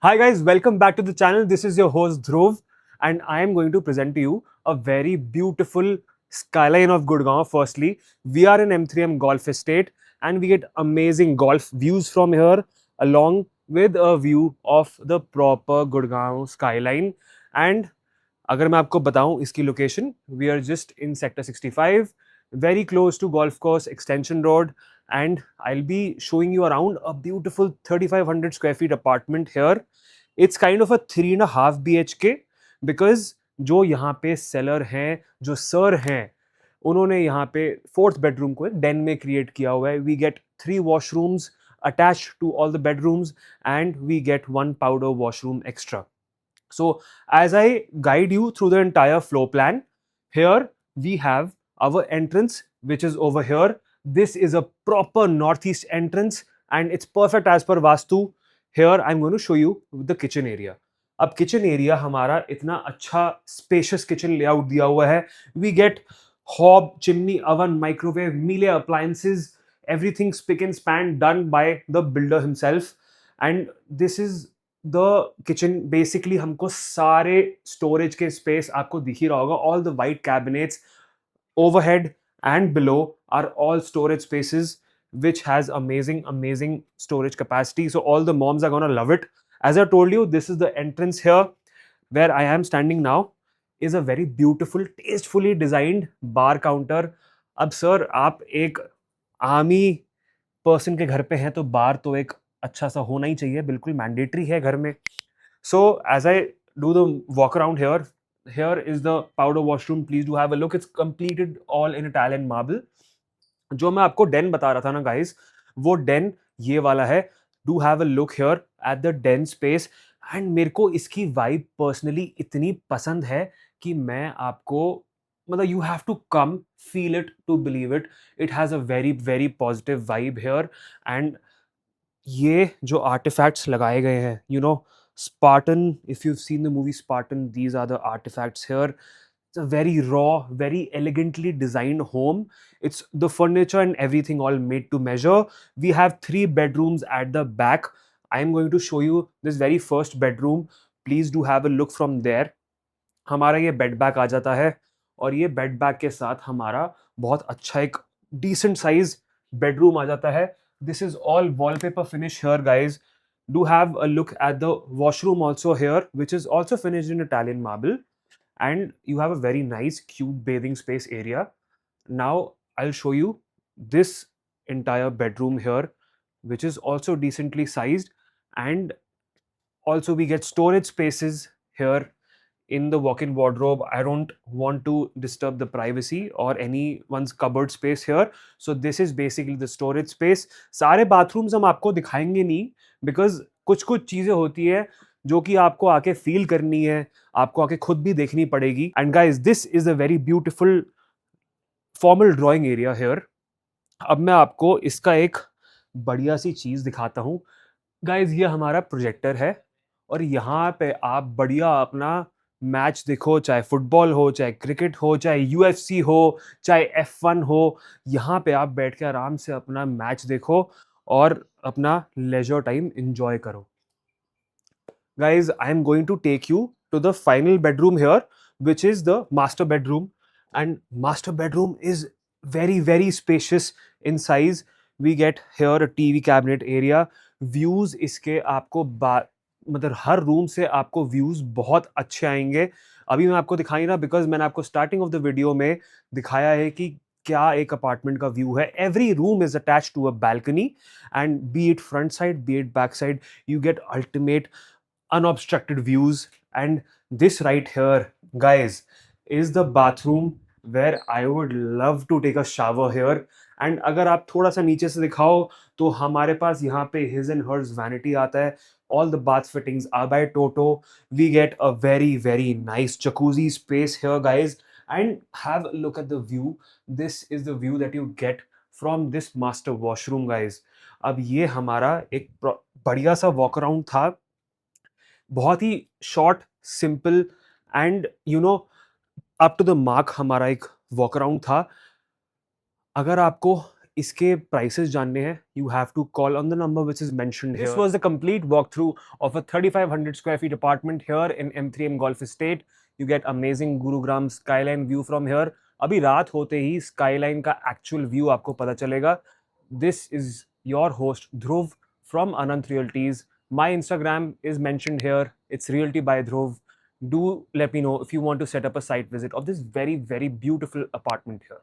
Hi guys, welcome back to the channel. This is your host Dhruv and I am going to present to you a very beautiful skyline of Gurgaon. Firstly, we are in M3M Golf Estate and we get amazing golf views from here along with a view of the proper Gurgaon skyline. And अगर मैं आपको बताऊं इसकी location, we are just in sector 65, very close to golf course extension road, and I'll be showing you around a beautiful 3500 square feet apartment here. It's kind of a 3.5 BHK because जो यहाँ पे seller हैं, जो sir हैं, उन्होंने यहाँ पे fourth bedroom को एक डेन में क्रिएट किया हुआ है. We get 3 washrooms attached to all the bedrooms and we get 1 powder washroom extra. So as I guide you through the entire floor plan, here we have our entrance which is over here. This is a proper northeast entrance and it's perfect as per Vastu. Here I'm going to show you the kitchen area. अब kitchen area हमारा इतना अच्छा spacious kitchen layout दिया हुआ है. We get hob, chimney, oven, microwave, Miele appliances, everything spick and span done by the builder himself. And this is the kitchen. Basically हमको सारे storage के स्पेस आपको दिख ही रहा होगा. All the white cabinets overhead and below are all storage spaces which has amazing storage capacity. So all the moms are gonna love it. As I told you, this is the entrance here. Where I am standing now is a very beautiful, tastefully designed bar counter. अब sir आप एक army person के घर पे हैं तो बार तो एक अच्छा सा होना ही चाहिए, बिल्कुल मैंडेटरी है घर में. So as I do the walk around here, here is the powder washroom. Please do have a look. It's completed all in Italian marble. जो मैं आपको den बता रहा था ना guys, वो den ये वाला है. Do have a look here at the den space. And मेरे को इसकी vibe personally इतनी पसंद है कि मैं आपको मतलब you have to come feel it to believe it. It has a very positive vibe here. And ये जो artifacts लगाए गए हैं, you know, Spartan, if you've seen the movie Spartan, these are the artifacts here. It's a very raw, very elegantly designed home. It's the furniture and everything all made to measure. We have 3 bedrooms at the back. I'm going to show you this very first bedroom. Please do have a look from there. हमारा ये bed bag आ जाता है और ये bed bag के साथ हमारा बहुत अच्छा एक decent size bedroom आ जाता है. This is all wallpaper finish here, guys. Do have a look at the washroom also here, which is also finished in Italian marble. And you have a very nice, cute bathing space area. Now, I'll show you this entire bedroom here, which is also decently sized. And also, we get storage spaces here in the walk-in wardrobe. I don't want to disturb the privacy or anyone's cupboard space here. So this is basically the storage space. सारे bathrooms हम आपको दिखाएंगे नहीं because कुछ चीजें होती है जो कि आपको आके feel करनी है, आपको आके खुद भी देखनी पड़ेगी. And guys, this is a very beautiful formal drawing area here. अब मैं आपको इसका एक बढ़िया सी चीज दिखाता हूँ. गाइज ये हमारा प्रोजेक्टर है और यहाँ पे आप बढ़िया अपना मैच देखो, चाहे फुटबॉल हो, चाहे क्रिकेट हो, चाहे यूएफसी हो, चाहे F1 हो. यहाँ पे आप बैठ के आराम से अपना मैच देखो और अपना लेजर टाइम एंजॉय करो. Guys, I am going to take you to the final bedroom here, which is the master bedroom. And master bedroom is very spacious in size. We get here a TV cabinet area. Views इसके आपको मतलब हर room से आपको views बहुत अच्छे आएंगे. अभी मैं आपको दिखाई ना बिकॉज मैंने आपको स्टार्टिंग ऑफ द वीडियो में दिखाया है कि क्या एक अपार्टमेंट का व्यू है. Every room is attached to a balcony and be it front side, be it back side, you get ultimate unobstructed views. And this right here, guys, is the bathroom where I would love to take a shower here. And अगर आप थोड़ा सा नीचे से दिखाओ तो हमारे पास यहाँ पे his and hers vanity आता है. All the bath fittings are by Toto. We get a very nice jacuzzi space here, guys. And have a look at the view. This is the view that you get from this master washroom, guys. अब ये हमारा एक बढ़िया सा walk around था. बहुत ही short, simple and you know up to the mark हमारा एक वॉक अराउंड था. अगर आपको इसके prices जानने हैं, you have to call on the number which is mentioned here. This was the complete walkthrough of a 3,500 square feet apartment here in M3M Golf Estate. You get amazing Gurugram skyline view from here. अभी रात होते ही skyline का actual view आपको पता चलेगा. This is your host Dhruv from Anant Realties. My Instagram is mentioned here. It's Realty by Dhruv. Do let me know if you want to set up a site visit of this very, very beautiful apartment here.